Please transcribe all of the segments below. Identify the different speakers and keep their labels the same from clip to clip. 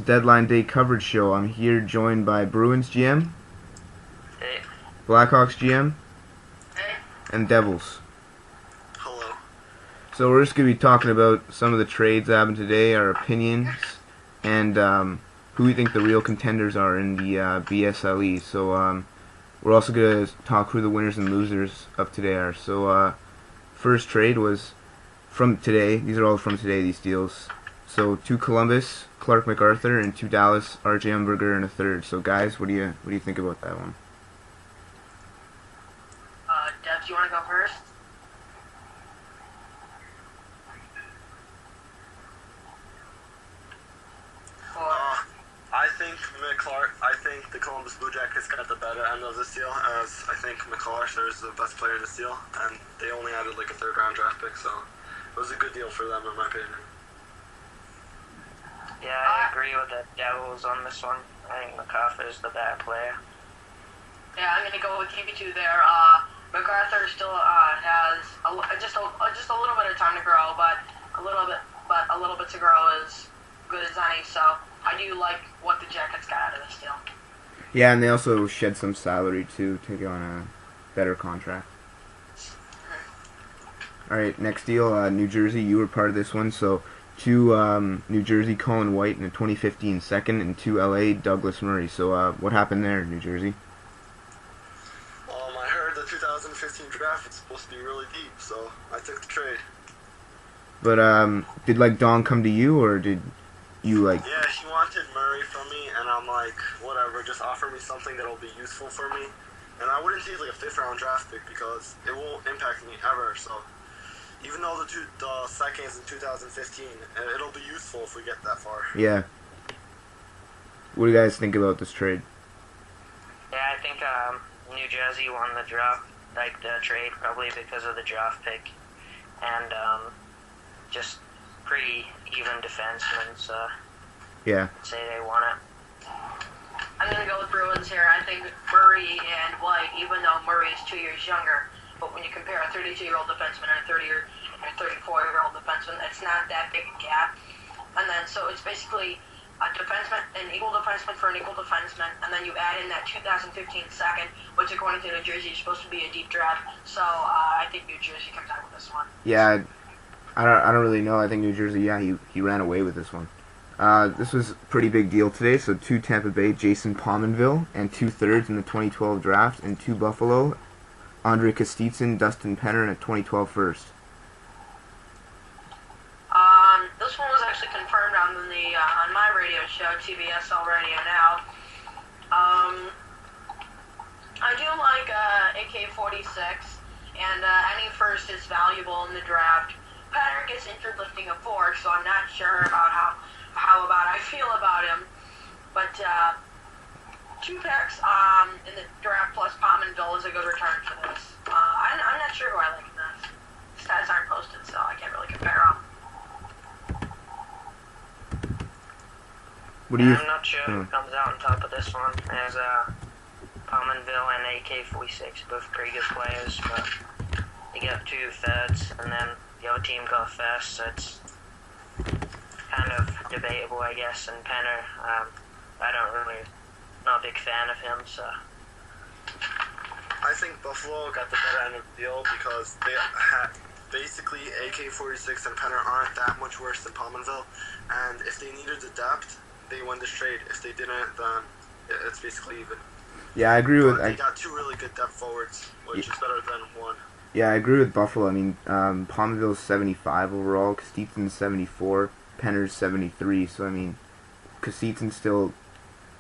Speaker 1: Deadline Day coverage show. I'm here joined by Bruins GM,
Speaker 2: Hey.
Speaker 1: Blackhawks GM,
Speaker 2: Hey.
Speaker 1: and Devils.
Speaker 2: Hello.
Speaker 1: So we're just going to be talking about some of the trades that happened today, our opinions, and who we think the real contenders are in the BSLE. So we're also going to talk who the winners and losers of today are. So first trade was from today. These are all from today, these deals. So to Columbus, Clark MacArthur, and to Dallas, RJ Umberger in a third. So guys, what do you think about that one?
Speaker 3: Dev, do you want to go first?
Speaker 2: I think the Columbus Blue Jackets got the better end of this deal, as I think McAllister is the best player in this deal, and they only added like a third-round draft pick, so it was a good deal for them, in my opinion.
Speaker 4: Yeah, I agree with the Devils on this one. I think MacArthur is the better player.
Speaker 3: Yeah, I'm gonna go with TB2 there. MacArthur still has just a little bit of time to grow, but a little bit to grow is good as any. So I do like what the Jackets got out of this deal.
Speaker 1: Yeah, and they also shed some salary too to take on a better contract. All right, next deal, New Jersey. You were part of this one, so to New Jersey, Colin White in a 2015 second, and to LA, Douglas Murray. So what happened there, New Jersey?
Speaker 2: I heard the 2015 draft was supposed to be really deep, so I took the trade.
Speaker 1: But did Don come to you, or did you
Speaker 2: Yeah, he wanted Murray from me, and I'm like, whatever, just offer me something that'll be useful for me. And I wouldn't take like a 5th-round draft pick because it won't impact me ever. So even though the seconds in 2015, it'll be useful if we get that far.
Speaker 1: Yeah. What do you guys think about this trade?
Speaker 4: Yeah, I think New Jersey won the draft, the trade, probably because of the draft pick, and just pretty even defensemen, so
Speaker 1: yeah.
Speaker 4: I'd say they won it.
Speaker 3: I'm gonna go with Bruins here. I think Murray and White, even though Murray is 2 years younger, but when you compare a 32-year-old defenseman and a 34-year-old defenseman, it's not that big a gap. And then so it's basically a defenseman, an equal defenseman for an equal defenseman, and then you add in that 2015 second, which according to New Jersey is supposed to be a deep draft. So I think New Jersey comes out with this one.
Speaker 1: Yeah, I don't really know. I think New Jersey, yeah, he ran away with this one. This was a pretty big deal today. So to Tampa Bay, Jason Pominville, and 2 thirds in the 2012 draft, and to Buffalo, Andre Kostitsyn, Dustin Penner, and a 2012 first.
Speaker 3: This one was actually confirmed on on my radio show, TBSL Radio Now. I do like AK-46, and any first is valuable in the draft. Penner gets injured lifting a fork, so I'm not sure about how I feel about him. But 2 picks in the draft plus Pominville is a good return for this. I'm not sure who I like in this. Stats aren't posted, so I can't really compare them.
Speaker 4: I'm not sure who comes out on top of this one. There's Pominville and AK-46, both pretty good players, but you got 2 thirds, and then the other team got first, so it's kind of debatable, I guess. And Penner, not a big fan of him, so.
Speaker 2: I think Buffalo got the better end of the deal because they had basically AK-46 and Penner aren't that much worse than Pominville, and if they needed the depth, they won this trade. If they didn't, then it's basically even.
Speaker 1: Yeah, I agree with.
Speaker 2: They got 2 really good depth forwards, which is better than 1.
Speaker 1: Yeah, I agree with Buffalo. I mean, Pominville's 75 overall, Kostitsyn's 74, Penner's 73. So I mean, Kostitsyn still.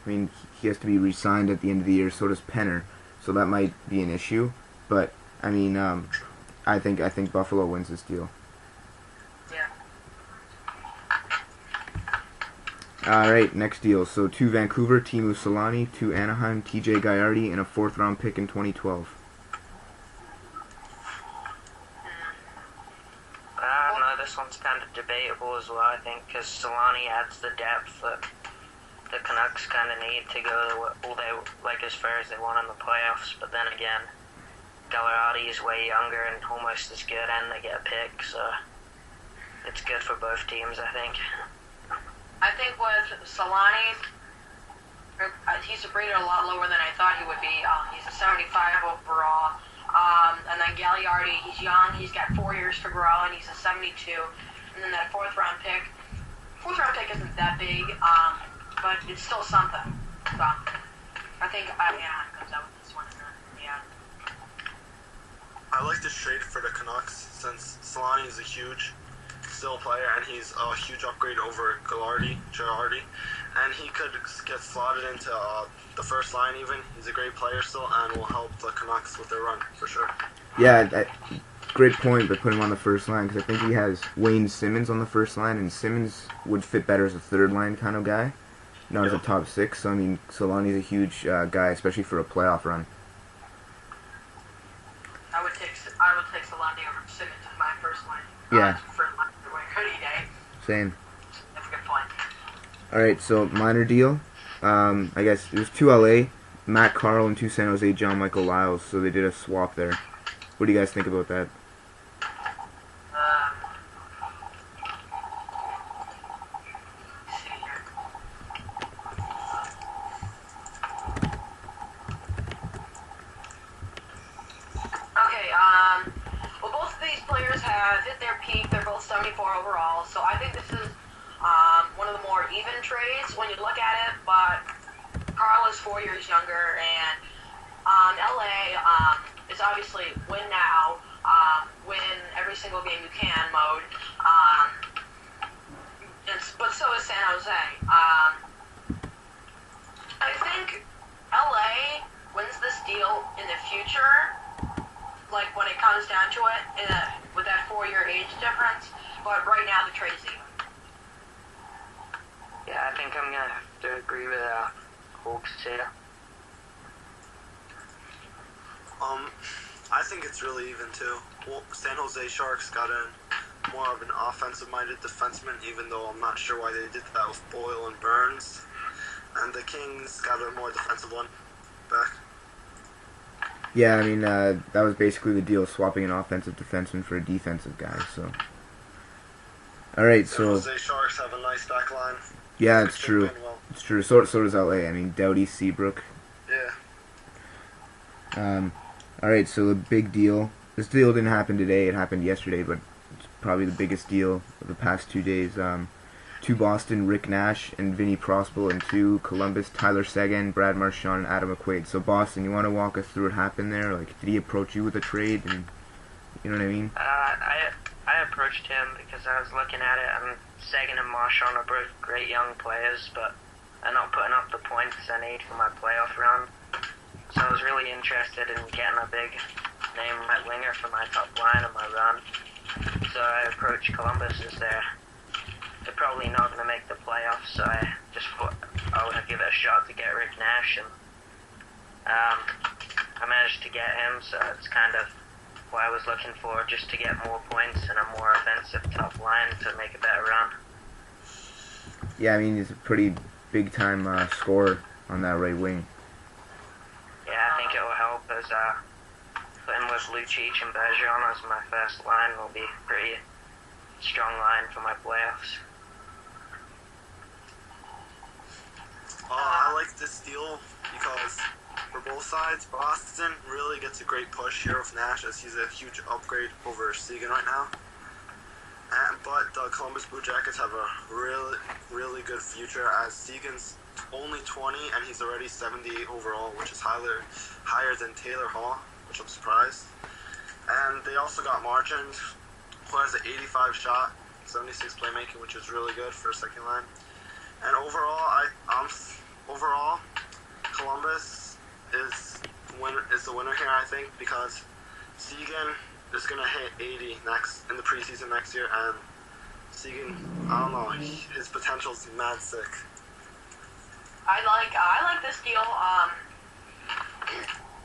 Speaker 1: I mean, he has to be re-signed at the end of the year. So does Penner. So that might be an issue. But I mean, I think Buffalo wins this deal.
Speaker 3: Yeah.
Speaker 1: All right, next deal. So to Vancouver, Teemu Selanne, to Anaheim, TJ Gaiardi, and a 4th-round pick in 2012.
Speaker 4: I don't know, this one's kind of debatable as well, I think, because Selanne adds the depth that the Canucks kind of need to go as far as they want in the playoffs. But then again, Gaiardi is way younger and almost as good, and they get a pick, so it's good for both teams, I think.
Speaker 3: I think with Solani, he's rated a lot lower than I thought he would be. He's a 75 overall. And then Gagliardi, he's young. He's got 4 years to grow, and he's a 72. And then that fourth round pick isn't that big, but it's still something. So I think Anaheim comes out with this one. Yeah.
Speaker 2: I like this trade for the Canucks since Solani is a huge still player, and he's a huge upgrade over Girardi, and he could get slotted into the first line even. He's a great player still, and will help the Canucks with their run, for sure.
Speaker 1: Yeah, great point, but put him on the first line, because I think he has Wayne Simmons on the first line, and Simmons would fit better as a third line kind of guy, not as a top six. So, I mean, Solani's a huge guy, especially for a playoff run.
Speaker 3: I would take Solani over Simmons in my first line.
Speaker 1: Yeah. Same.
Speaker 3: That's a good point.
Speaker 1: Alright, so minor deal. I guess it was 2 LA, Matt Carl, and 2 San Jose, John Michael Lyles, so they did a swap there. What do you guys think about that?
Speaker 3: Well, both of these players have hit their peak. They're both 74 overall, so I think this is one of the more even trades when you look at it, but Carl is 4 years younger, and LA is obviously win now, win every single game you can mode, but so is San Jose. I think LA wins this deal in the future, like when it comes down to it, with that 4-year age difference, but right now the trade's even.
Speaker 4: Yeah, I think I'm going to have to agree with Hawks here.
Speaker 2: I think it's really even too. Well, San Jose Sharks got in more of an offensive-minded defenseman, even though I'm not sure why they did that with Boyle and Burns. And the Kings got a more defensive one back.
Speaker 1: Yeah, I mean, that was basically the deal, swapping an offensive defenseman for a defensive guy, so. Alright, so.
Speaker 2: San Jose Sharks have a nice back line.
Speaker 1: Yeah, it's true.
Speaker 2: Well.
Speaker 1: It's true. So does LA. I mean, Doughty, Seabrook.
Speaker 2: Yeah.
Speaker 1: Alright, so the big deal. This deal didn't happen today, it happened yesterday, but it's probably the biggest deal of the past 2 days. 2 Boston, Rick Nash and Vinny Prospel, and 2 Columbus, Tyler Seguin, Brad Marchand, and Adam McQuaid. So Boston, you want to walk us through what happened there? Like, did he approach you with a trade? And you know what I mean?
Speaker 4: I approached him because I was looking at it, and Seguin and Marchand are both great young players, but they're not putting up the points I need for my playoff run. So I was really interested in getting a big name right winger for my top line and my run. So I approached Columbus as they're probably not going to make the playoffs, so I just thought I would give it a shot to get Rick Nash, and I managed to get him, so it's kind of what I was looking for, just to get more points and a more offensive top line to make a better run.
Speaker 1: Yeah, I mean, he's a pretty big-time scorer on that right wing.
Speaker 4: Yeah, I think it will help as putting with Lucic and Bergeron as my first line will be a pretty strong line for my playoffs.
Speaker 2: I like this deal because for both sides, Boston really gets a great push here with Nash, as he's a huge upgrade over Seguin right now. But the Columbus Blue Jackets have a really, really good future, as Seguin's only 20 and he's already 78 overall, which is higher than Taylor Hall, which I'm surprised. And they also got Marchand, who has an 85 shot, 76 playmaking, which is really good for a second line. And overall, Columbus is the winner here, I think, because Seguin is gonna hit 80 in the preseason next year, and Seguin, I don't know, his potential's mad sick.
Speaker 3: I like this deal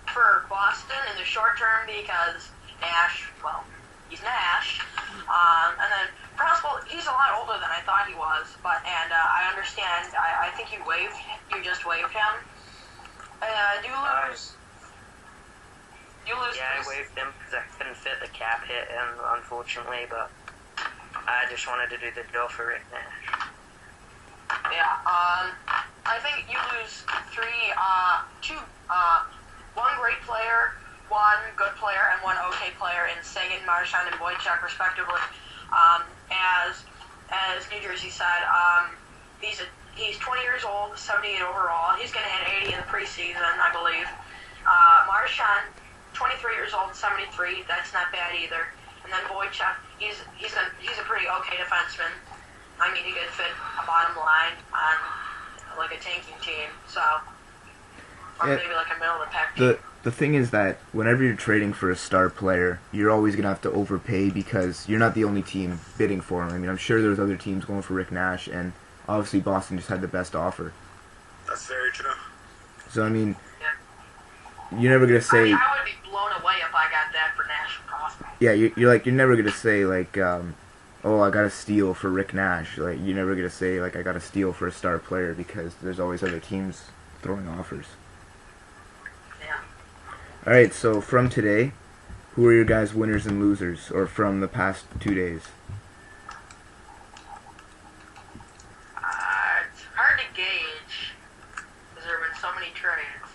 Speaker 3: for Boston in the short term because Nash, well, he's Nash, and then Prospel, he's a lot older than I thought he was, and I understand. I think you just waived him. Do you lose?
Speaker 4: Yeah, I waived him because I couldn't fit the cap hit in, unfortunately, but I just wanted to do the deal for Rick Nash.
Speaker 3: Yeah. I think you lose one great player, one good player, and one okay player in Sagan, Marchand, and Boychuk, respectively. As New Jersey said, he's 20 years old, 78 overall. He's going to hit 80 in the preseason, I believe. Marchand, 23 years old, 73. That's not bad either. And then Boychuk, he's a pretty okay defenseman. I mean, he could fit a bottom line on like a tanking team, so or maybe like a middle of the pack team.
Speaker 1: The thing is that whenever you're trading for a star player, you're always gonna have to overpay because you're not the only team bidding for him. I mean, I'm sure there's other teams going for Rick Nash, and obviously Boston just had the best offer.
Speaker 2: That's very true.
Speaker 1: So I mean, you're never gonna say.
Speaker 3: I mean, I would be blown away if I got that for Nash and Crosby.
Speaker 1: Yeah, you're never gonna say like, oh, I got a steal for Rick Nash. Like, you're never gonna say like I got a steal for a star player because there's always other teams throwing offers.
Speaker 3: Yeah.
Speaker 1: All right, so from today, who are your guys' winners and losers, or from the past 2 days?
Speaker 3: It's hard to gauge because there have been so many trades.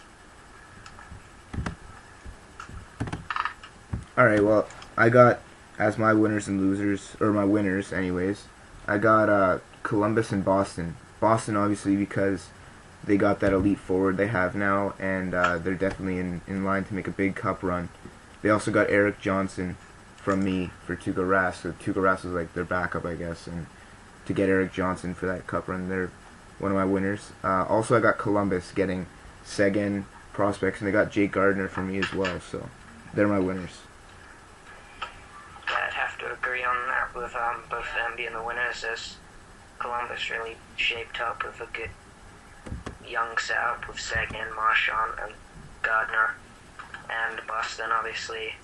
Speaker 1: All right, well, I got as my winners and losers, or my winners, anyways. I got Columbus and Boston. Boston, obviously, because they got that elite forward they have now, and they're definitely in line to make a big cup run. They also got Eric Johnson from me for Tuukka Rask. So Tuukka Rask was like their backup, I guess, and to get Eric Johnson for that cup run, they're one of my winners. Also, I got Columbus getting Seguin prospects, and they got Jake Gardner for me as well. So they're my winners.
Speaker 4: Yeah, I'd have to agree on that with both of them being the winners, as Columbus really shaped up with a good young setup with Seguin, Marchand, and Gardner. And Boston, obviously,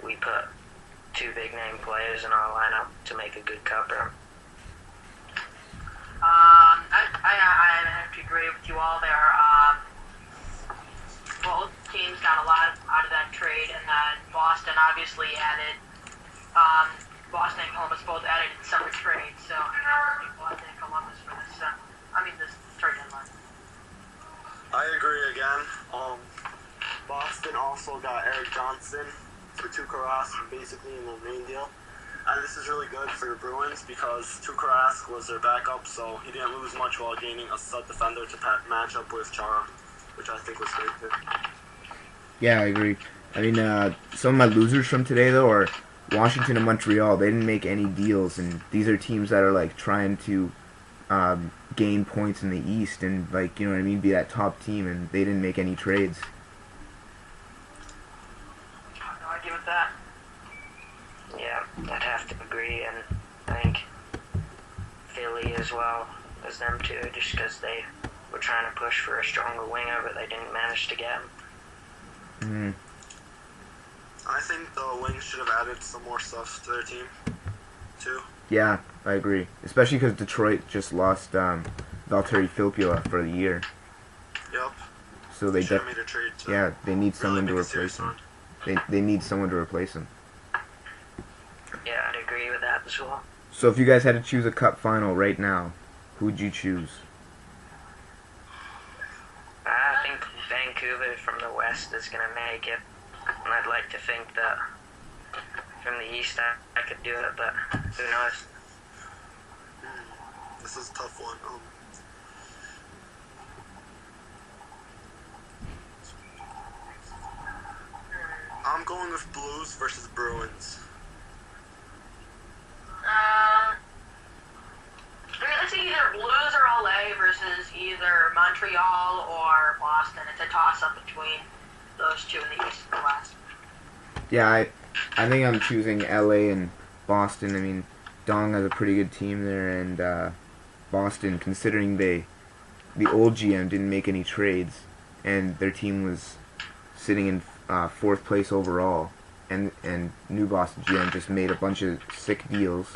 Speaker 4: we put two big-name players in our lineup to make a good cup run.
Speaker 3: I have to agree with you all there. Both teams got a lot out of that trade, and then Boston obviously added. Boston and Columbus both added in separate trades, so I think Boston and Columbus for this. This trade deadline.
Speaker 2: I agree again. Boston also got Eric Johnson for Tuukka Rask, basically in their main deal. And this is really good for the Bruins because Tuukka Rask was their backup, so he didn't lose much while gaining a stud defender to match up with Chara, which I think was great too.
Speaker 1: Yeah, I agree. I mean, some of my losers from today, though, are Washington and Montreal. They didn't make any deals, and these are teams that are, like, trying to gain points in the East and, like, you know what I mean, be that top team, and they didn't make any trades.
Speaker 3: No idea with that.
Speaker 4: Yeah, I'd have to agree, and I think Philly as well as them too, just because they were trying to push for a stronger winger, but they didn't manage to get him.
Speaker 1: Mm-hmm.
Speaker 2: I think the Wings should have added some more stuff to their team, too.
Speaker 1: Yeah, I agree. Especially because Detroit just lost Valtteri Filppula for the year.
Speaker 2: Yep.
Speaker 1: So they
Speaker 2: should have made a trade to
Speaker 1: yeah, they need someone
Speaker 2: really
Speaker 1: to
Speaker 2: make a
Speaker 1: replace
Speaker 2: serious
Speaker 1: him.
Speaker 2: run.
Speaker 1: They need someone to replace him.
Speaker 4: Yeah, I'd agree with that as well.
Speaker 1: So if you guys had to choose a cup final right now, who'd you choose?
Speaker 4: I think Vancouver from the West is going to make it, and I'd like to think that from the East I could do it, but who knows?
Speaker 2: This is a tough one. I'm going with Blues versus Bruins.
Speaker 3: It's either Blues or LA versus either Montreal or Boston. It's a toss-up between those two in the East and the West.
Speaker 1: Yeah, I think I'm choosing LA and Boston. I mean, Dong has a pretty good team there, and Boston, considering the old GM didn't make any trades, and their team was sitting in fourth place overall, and new Boston GM just made a bunch of sick deals.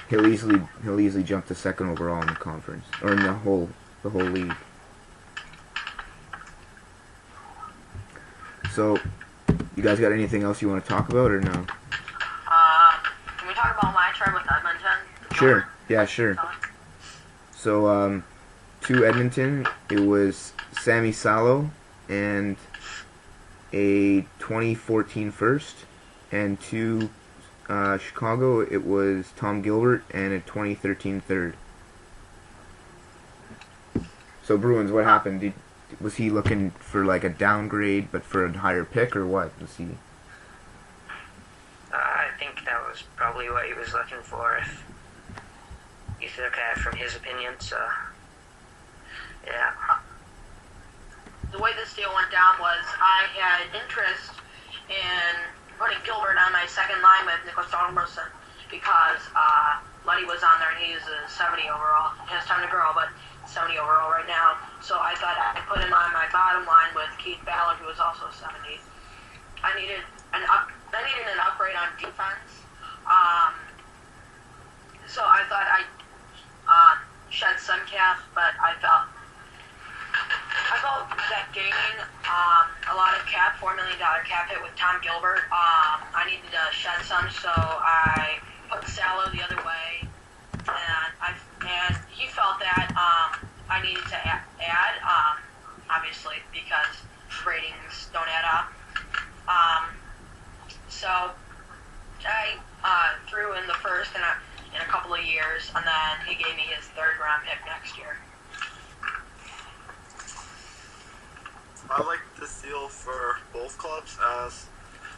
Speaker 1: He'll easily jump to second overall in the conference, or in the whole league. So, you guys got anything else you want to talk about, or no?
Speaker 3: Can we talk about my trade with Edmonton?
Speaker 1: Sure. Yeah, sure. So to Edmonton, it was Sammy Salo and a 2014 first, and to Chicago, it was Tom Gilbert and a 2013 third. So Bruins, what happened? Was he looking for like a downgrade, but for a higher pick, or what? Was he?
Speaker 4: I think that was probably what he was looking for if you look at it from his opinion, so yeah.
Speaker 3: The way this deal went down was I had interest in putting Gilbert on my second line with Nicholas Thornberson because Letty was on there and he's a 70 overall. He has time to grow, but 70 overall right now. So I thought I'd put him on my bottom line with Keith Ballard, who was also 70. I needed an upgrade on defense. So I thought I'd shed some cap, but I felt that gaining a lot of cap, $4 million cap hit with Tom Gilbert, I needed to shed some, so I put Salo the other way, and he felt that I needed to add, obviously, because ratings don't add up. So I threw in the first in a couple of years, and then he gave me his third round pick next year.
Speaker 2: I like this deal for both clubs as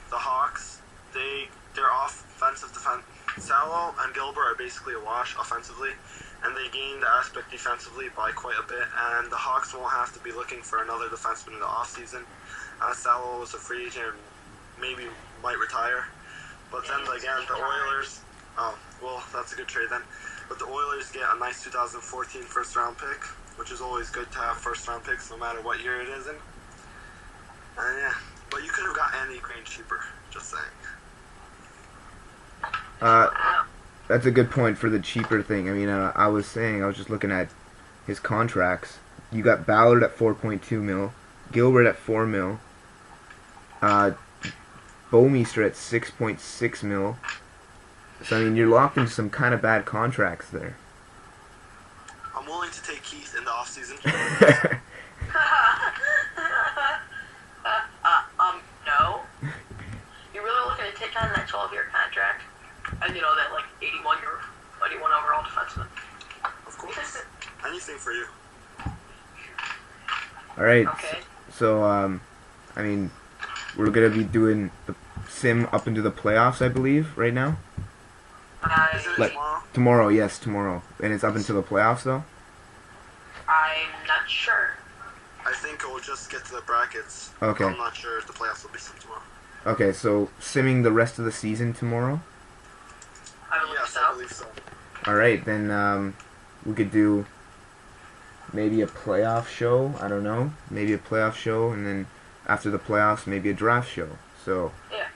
Speaker 2: the Hawks, their offensive defense, Salo and Gilbert are basically a wash offensively, and they gained the aspect defensively by quite a bit, and the Hawks won't have to be looking for another defenseman in the offseason. Salo was a free agent and maybe might retire. But then again, the Oilers, that's a good trade then. But the Oilers get a nice 2014 first round pick, which is always good to have first round picks no matter what year it is in. And yeah, but you could have got Andy Green cheaper, just saying.
Speaker 1: That's a good point for the cheaper thing. I mean, I was just looking at his contracts. You got Ballard at 4.2 mil, Gilbert at 4 mil, Bouwmeester at 6.6 mil. So I mean, you're locked into some kind of bad contracts there.
Speaker 2: I'm willing to take Keith in the offseason.
Speaker 3: No. You're really looking to take on that 12-year contract? And you know, that like 81 overall defenseman.
Speaker 2: Of course. Anything for you.
Speaker 1: Alright.
Speaker 3: Okay.
Speaker 1: So, I mean, we're going to be doing the sim up into the playoffs, I believe, right now.
Speaker 2: Is it
Speaker 1: Like,
Speaker 2: tomorrow?
Speaker 1: Tomorrow, yes, tomorrow. And it's up until the playoffs, though?
Speaker 3: I'm not sure.
Speaker 2: I think we'll just get to the brackets.
Speaker 1: Okay.
Speaker 2: I'm not sure if the playoffs will be some tomorrow.
Speaker 1: Okay, so simming the rest of the season tomorrow?
Speaker 3: I believe
Speaker 2: Yes,
Speaker 3: so.
Speaker 2: I believe so.
Speaker 1: Alright, then we could do maybe a playoff show. I don't know. Maybe a playoff show, and then after the playoffs, maybe a draft show. So,
Speaker 3: Yeah.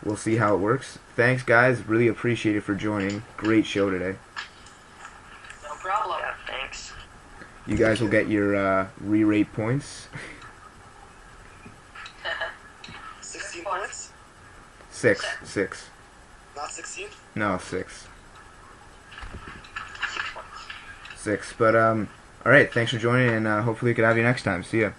Speaker 1: we'll see how it works. Thanks, guys. Really appreciate it for joining. Great show today.
Speaker 3: No problem.
Speaker 4: Yeah, thanks.
Speaker 1: You guys will get your re-rate points.
Speaker 2: 16 points?
Speaker 1: Six.
Speaker 2: Not 16?
Speaker 1: No, 6.
Speaker 3: 6 points.
Speaker 1: 6. But, alright, thanks for joining, and hopefully we could have you next time. See ya.